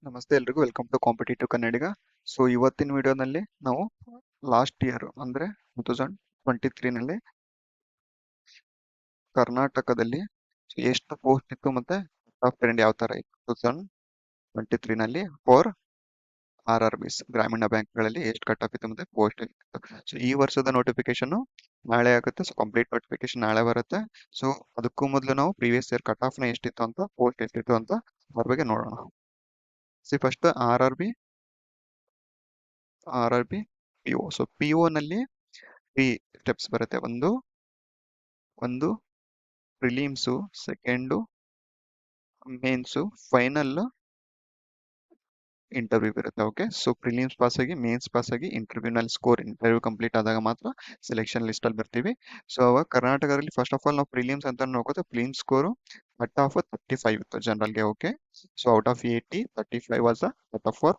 ನಮಸ್ತೆ ಎಲ್ರಿಗೂ welcome to competitive Kannadiga. So ಇವತ್ತಿನ ವಿಡಿಯೋನಲ್ಲಿ ನಾವು ಲಾಸ್ಟ್ ಇಯರ್ ಅಂದ್ರೆ 2023ನಲ್ಲಿ ಕರ್ನಾಟಕದಲ್ಲಿ ಎಷ್ಟು ಪೋಸ್ಟ್ ಇತ್ತು ಮತ್ತೆ ಟಾಪ್ ಟ್ರೆಂಡ್ ಯಾವ ತರ ಇತ್ತು 2023ನಲ್ಲಿ ಫಾರ್ RRBs ಗ್ರಾಮೀಣ ಬ್ಯಾಂಕ್ಗಳಲ್ಲಿ ಎಷ್ಟು ಕಟ್ ಆಫ್ ಇತ್ತು ಮತ್ತೆ ಪೋಸ್ಟ್ ಇತ್ತು. ಸೊ ಈ ವರ್ಷದ ನೋಟಿಫಿಕೇಶನ್ ನಾಳೆ ಆಗುತ್ತೆ. ಸೊ ಕಂಪ್ಲೀಟ್ ನೋಟಿಫಿಕೇಶನ್ ನಾಳೆ ಬರುತ್ತೆ. ಸೊ ಅದಕ್ಕೂ ಮೊದಲು ನಾವು ಪ್ರೀವಿಯಸ್ ಇಯರ್ ಕಟ್ ಆಫ್ ನ ಎಷ್ಟಿತ್ತು ಅಂತ ಪೋಸ್ಟ್ ಎಷ್ಟಿತ್ತು ಅಂತ ಅದ್ರ ಬಗ್ಗೆ ನೋಡೋಣ. First R R B PO. So PO ನಲ್ಲಿ 3 ಸ್ಟೆಪ್ಸ್ ಬರುತ್ತೆ. ಒಂದು prelims, second mains, final interview ಇರುತ್ತೆ. ಓಕೆ, ಸೊ ಪ್ರಿಲಿಮ್ಸ್ ಪಾಸ್ ಆಗಿ ಮೇನ್ಸ್ ಪಾಸ್ ಆಗಿ ಇಂಟರ್ವ್ಯೂನಲ್ಲಿ ಇಂಟರ್ವ್ಯೂ ಕಂಪ್ಲೀಟ್ ಆದಾಗ ಮಾತ್ರ ಸೆಲೆಕ್ಷನ್ ಲಿಸ್ಟ್ ಅಲ್ಲಿ ಬರ್ತೀವಿ. ಸೊ ಅವಾಗ ಕರ್ನಾಟಕದಲ್ಲಿ ಫಸ್ಟ್ ಆಫ್ ಆಲ್ ನಾವು ಪ್ರಿಲಿಮ್ಸ್ ಅಂತ ನೋಡ್ಕೋತ ಪ್ರಿಲಿಮ್ಸ್ ಸ್ಕೋರು ಕಟ್ ಆಫ್ 35 ಇತ್ತು ಜನರಲ್ಗೆ. Okay, so out of 80 35 was the cut off for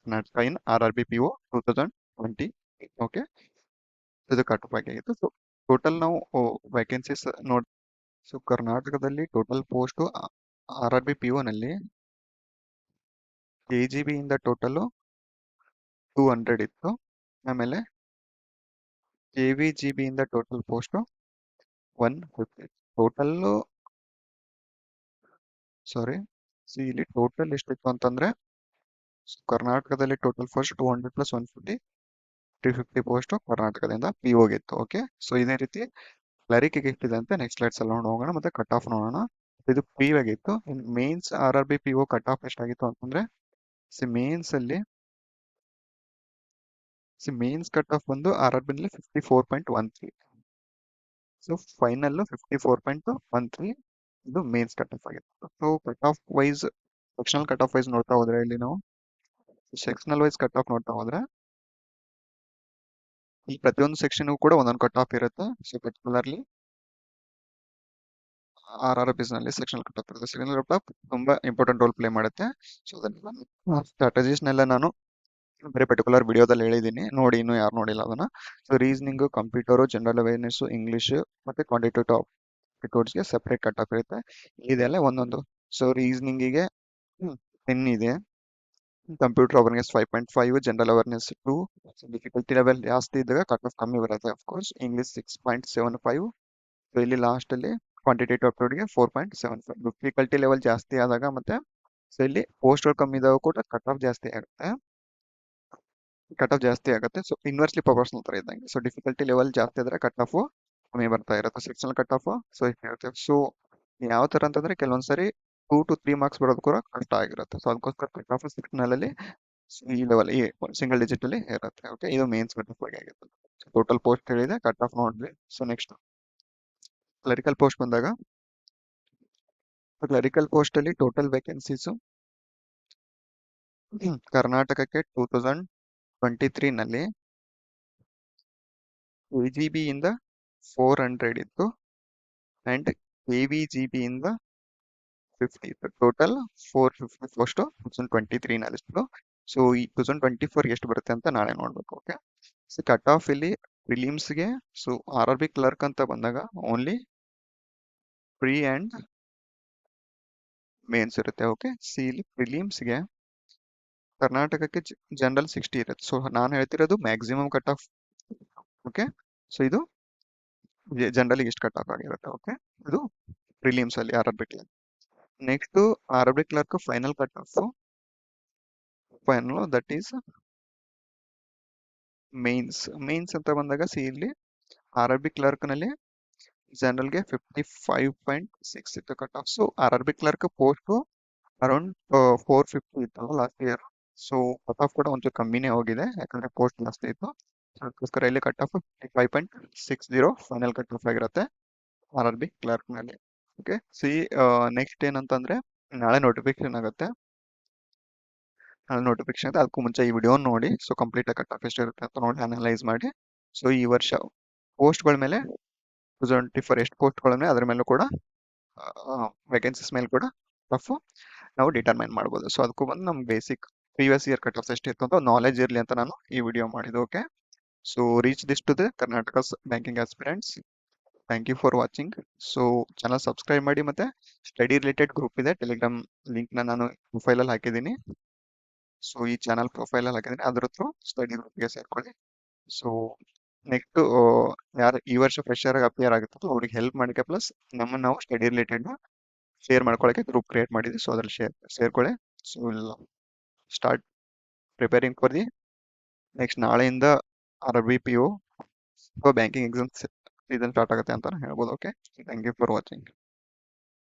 Karnataka in RRB PO 2020. Okay, ಇದು ಕಟ್ ಆಫ್ ಆಗಿತ್ತು. ಸೊ ಟೋಟಲ್ ನಾವು ವ್ಯಾಕೆನ್ಸೀಸ್ ನೋಡಿ. ಸೊ ಕರ್ನಾಟಕದಲ್ಲಿ ಟೋಟಲ್ ಪೋಸ್ಟ್ RRB PO ನಲ್ಲಿ KGB ಇಂದ ಟೋಟಲ್ 200 ಇತ್ತು. ಆಮೇಲೆ KVGB ಇಂದ ಟೋಟಲ್ ಪೋಸ್ಟ್ 150. ಟೋಟಲ್ ಇಲ್ಲಿ ಟೋಟಲ್ ಎಷ್ಟಿತ್ತು ಅಂತಂದ್ರೆ ಕರ್ನಾಟಕದಲ್ಲಿ ಟೋಟಲ್ ಫಸ್ಟ್ 200 ಪ್ಲಸ್ 150 350 ಪೋಸ್ಟ್ ಕರ್ನಾಟಕದಿಂದ PO ಗಿತ್ತು. ಓಕೆ, ಸೊ ಇದೇ ರೀತಿ ಕ್ಲರಿಕಿಗೆ ಎಷ್ಟಿದೆ ಅಂತ ನೆಕ್ಸ್ಟ್ ಸ್ಲೈಡ್ಸ್ ಎಲ್ಲ ಹೋಗೋಣ. ಮತ್ತೆ ಕಟ್ ಆಫ್ ನೋಡೋಣ. ಇದು PO ಆಗಿತ್ತು. Mains RRB PO cut off ಎಷ್ಟಾಗಿತ್ತು ಅಂತಂದ್ರೆ ಮೇನ್ಸ್ ಕಟ್ ಆಫ್ ಬಂದು RRB ನಲ್ಲಿ 54.13. ಸೊ ಫೈನಲ್ 54.13 ಇದು ಮೇನ್ಸ್ ಕಟ್ ಆಫ್ ಆಗಿತ್ತು. So cut off wise sectional cut off wise ನೋಡ್ತಾ ಹೋದ್ರೆ ಇಲ್ಲಿ ನಾವು ಸೆಕ್ಷನಲ್ ವೈಸ್ ಕಟ್ ಆಫ್ ನೋಡ್ತಾ ಹೋದ್ರೆ ಈ ಪ್ರತಿಯೊಂದು ಸೆಕ್ಷನ್ ಕೂಡ ಒಂದೊಂದು ಕಟ್ ಆಫ್ ಇರುತ್ತೆ. ಸೊ ಪರ್ಟಿಕ್ಯುಲರ್ಲಿ RRBs ನಲ್ಲಿ ಸೆಕ್ಷನಲ್ ಕಟ್ ಆಫ್ ಇರುತ್ತೆ. ಸೆಕ್ಷನಲ್ ಕಟ್ ಆಫ್ ತುಂಬಾ ಇಂಪಾರ್ಟೆಂಟ್ ರೋಲ್ ಪ್ಲೇ ಮಾಡುತ್ತೆ. ಸೊ ಅದನ್ನೆಲ್ಲ ಸ್ಟ್ರಾಟಜೀಸ್ನೆಲ್ಲ ನಾನು ಬರೀ ಪರ್ಟಿಕ್ಯುಲರ್ ವಿಡಿಯೋದಲ್ಲಿ ಹೇಳಿದ್ದೀನಿ, ನೋಡಿ ಇನ್ನು ಯಾರು ನೋಡಿಲ್ಲ ಅದನ್ನ. So reasoning, computer, general awareness, English ಮತ್ತೆ ಕ್ವಾಂಟಿಟೇಟಿವ್ ಆಪ್ಟಿಟ್ಯೂಡ್ಸ್ಗೆ ಸೆಪರೇಟ್ ಕಟ್ ಆಫ್ ಇರುತ್ತೆ. ಇದೆಲ್ಲ ಒಂದೊಂದು. ಸೊ ರೀಸನಿಂಗಿಗೆ 10 ಇದೆ, computer awareness 5.5, general awareness 2. Difficulty level ಜಾಸ್ತಿ ಇದ್ದಾಗ ಕಟ್ ಆಫ್ ಕಮ್ಮಿ ಬರುತ್ತೆ. Of course English 6.75. ಸೊ ಇಲ್ಲಿ ಲಾಸ್ಟ್ ಅಲ್ಲಿ ಕ್ವಾಂಟಿಟೇಟಿವ್ ಆಪ್ಟಿಟ್ಯೂಡ್ಗೆ 4.75. ಡಿಫಿಕಲ್ಟಿ ಲೆವೆಲ್ ಜಾಸ್ತಿ ಆದಾಗ ಮತ್ತೆ ಸೊ ಇಲ್ಲಿ ಪೋಸ್ಟರ್ ಕಮ್ಮಿ ಇದ್ದಾಗ ಕೂಡ ಕಟ್ ಆಫ್ ಜಾಸ್ತಿ ಆಗುತ್ತೆ. ಸೊ ಇನ್ವರ್ಸ್ಲಿ ಪ್ರಪೋರ್ಷನಲ್ ತರ ಇದ್ದಂಗೆ. ಸೊ ಡಿಫಿಕಲ್ಟಿ ಲೆವೆಲ್ ಜಾಸ್ತಿ ಆದ್ರೆ ಕಟ್ ಆಫ್ ಕಮ್ಮಿ ಬರ್ತಾ ಇರುತ್ತೆ. ಸೆಕ್ಷನಲ್ ಕಟ್ ಆಫ್ ಸೊ ಇರುತ್ತೆ. ಸೊ ಯಾವ ತರ ಅಂತಂದ್ರೆ ಕೆಲವೊಂದ್ಸರಿ 2 to 3 ಮಾರ್ಕ್ಸ್ ಬರೋದು ಕೂಡ ಕಷ್ಟ ಆಗಿರುತ್ತೆ. ಸೊ ಅದಕ್ಕೋಸ್ಕರ ಕಟ್ ಆಫ್ ಸೆಕ್ಷನಲ್ ಅಲ್ಲಿ ಈ ಲೆವೆಲ್ ಈ ಸಿಂಗಲ್ ಡಿಜಿಟ್ ಅಲ್ಲಿ ಇರುತ್ತೆ. ಓಕೆ, ಇದು ಮೇನ್ಸ್ ಕಟ್ ಆಫ್ ಆಗಿರುತ್ತೆ. ಟೋಟಲ್ ಪೋಸ್ಟ್ ಹೇಳಿದೆ, ಕಟ್ ಆಫ್ ನೋಡಿದ್ವಿ. ಸೊ ನೆಕ್ಸ್ಟ್ ಕ್ಲರಿಕಲ್ ಪೋಸ್ಟ್ ಬಂದಾಗ ಕ್ಲರಿಕಲ್ ಪೋಸ್ಟ್ ಅಲ್ಲಿ ಟೋಟಲ್ ವೇಕೆನ್ಸೀಸ್ ಕರ್ನಾಟಕಕ್ಕೆ 2023 ನಲ್ಲಿ KGB ಇಂದ 400 ಇತ್ತು ಅಂಡ್ KVGB ಇಂದ 50 ಇತ್ತು. ಟೋಟಲ್ 450 ಪೋಸ್ಟ್ 2023 ನಲ್ಲಿ ಇತ್ತು. ಸೊ ಈ 2024 ಎಷ್ಟು ಬರುತ್ತೆ ಅಂತ ನಾಳೆ ನೋಡ್ಬೇಕು. ಓಕೆ, ಸೊ ಕಟ್ ಆಫ್ ಇಲ್ಲಿ ಪ್ರಿಲಿಮ್ಸ್ಗೆ ಸೊ RRB ಕ್ಲರ್ಕ್ ಅಂತ ಬಂದಾಗ ಓನ್ಲಿ ಪ್ರೀ ಅಂಡ್ ಮೇನ್ಸ್ ಇರುತ್ತೆ. ಓಕೆ, ಸಿ ಇಲ್ಲಿ ಪ್ರಿಲಿಮ್ಸ್ಗೆ ಕರ್ನಾಟಕಕ್ಕೆ ಜನರಲ್ 60 ಇರುತ್ತೆ. ಸೊ ನಾನು ಹೇಳ್ತಿರೋದು maximum cut off. Okay, so ಇದು ಜನರಲ್ ಎಷ್ಟು ಕಟ್ ಆಫ್ ಆಗಿರುತ್ತೆ. ಓಕೆ, ಇದು ಪ್ರಿಲಿಮ್ಸ್ ಅಲ್ಲಿ RRB clerk. Next RRB clerk final cut off final that is mains ಅಂತ ಬಂದಾಗ ಸಿ ಇಲ್ಲಿ RRB ಕ್ಲರ್ಕ್ ನಲ್ಲಿ ಜನರಲ್ಗೆ 55.6 ಇತ್ತು cut off. So RRB clerk post around 450 ಇತ್ತಲ್ಲ last year. So cut of ಕೂಡ ಒಂಚೂರು ಕಮ್ಮಿನೇ ಹೋಗಿದೆ, ಯಾಕಂದ್ರೆ ಪೋಸ್ಟ್ ಜಾಸ್ತಿ ಇತ್ತು. ಅದಕ್ಕೋಸ್ಕರ ಇಲ್ಲಿ cut off 55.60 final cut off ಆಗಿರುತ್ತೆ RRB ಕ್ಲರ್ಕ್ ನಲ್ಲಿ. ಓಕೆ, ಸಿ ನೆಕ್ಸ್ಟ್ ಏನಂತಂದ್ರೆ ನಾಳೆ ನೋಟಿಫಿಕೇಶನ್ ಆಗುತ್ತೆ. ಅದಕ್ಕೂ ಮುಂಚೆ ಈ ವಿಡಿಯೋ ನೋಡಿ. ಸೊ ಕಂಪ್ಲೀಟ್ ಕಟ್ ಆಫ್ ಎಷ್ಟು ಇರುತ್ತೆ ಅಂತ ನೋಡಿ ಅನಲೈಸ್ ಮಾಡಿ. ಸೊ ಈ ವರ್ಷ ಪೋಸ್ಟ್ಗಳ ಮೇಲೆ 2024 ಎಷ್ಟು ಪೋಸ್ಟ್ಗಳ ಮೇಲೆ ಅದ್ರ ಮೇಲೂ ಕೂಡ ವೇಕೆನ್ಸೀಸ್ ಮೇಲೆ ಕೂಡ ಕಟ್ ಆಫ್ ನಾವು ಡಿಟರ್ಮೈನ್ ಮಾಡ್ಬೋದು. ಸೊ ಅದಕ್ಕೂ ಬಂದು ನಮ್ basic previous year cut off ಎಷ್ಟಿತ್ತು ಅಂತ ನಾಲೆಜ್ ಇರಲಿ ಅಂತ ನಾನು ಈ ವಿಡಿಯೋ ಮಾಡಿದ್ದು. Okay, so reach this to the Karnataka banking aspirants. Thank you for watching. So channel subscribe ಮಾಡಿ. ಮತ್ತೆ ಸ್ಟಡಿ ರಿಲೇಟೆಡ್ ಗ್ರೂಪ್ ಇದೆ, ಟೆಲಿಗ್ರಾಮ್ ಲಿಂಕ್ ನಾನು ಪ್ರೊಫೈಲ್ ಅಲ್ಲಿ ಹಾಕಿದ್ದೀನಿ. ಸೊ ಈ ಚಾನಲ್ ಪ್ರೊಫೈಲ್ ಅಲ್ಲಿ ಹಾಕಿದ್ರೆ ಅದ್ರ ಥ್ರೂ ಸ್ಟಡಿ ಗ್ರೂಪ್ಗೆ ಸೇರ್ಕೊಳ್ಳಿ. ಸೊ ನೆಕ್ಸ್ಟ್ ಯಾರು ಈ ವರ್ಷ ಫ್ರೆಶರ್ ಆಗಿ ಅಪಿಯರ್ ಆಗುತ್ತೋ ಅವ್ರಿಗೆ ಹೆಲ್ಪ್ ಮಾಡಕ್ಕೆ ಪ್ಲಸ್ ನಮ್ಮನ್ನು ನಾವು ಸ್ಟಡಿ ರಿಲೇಟೆಡ್ ಶೇರ್ ಮಾಡ್ಕೊಳ್ಳೋಕೆ ಗ್ರೂಪ್ ಕ್ರಿಯೇಟ್ ಮಾಡಿದ್ವಿ. ಸೊ ಅದ್ರಲ್ಲಿ ಸೇರ್ಕೊಳ್ಳಿ. So start preparing for the next ನಾಳೆಯಿಂದ RRB PO ಬ್ಯಾಂಕಿಂಗ್ ಎಕ್ಸಾಮ್ಸ್ ಇದನ್ನು ಸ್ಟಾರ್ಟ್ ಆಗುತ್ತೆ ಅಂತ ಹೇಳ್ಬೋದು. Okay, thank you for watching.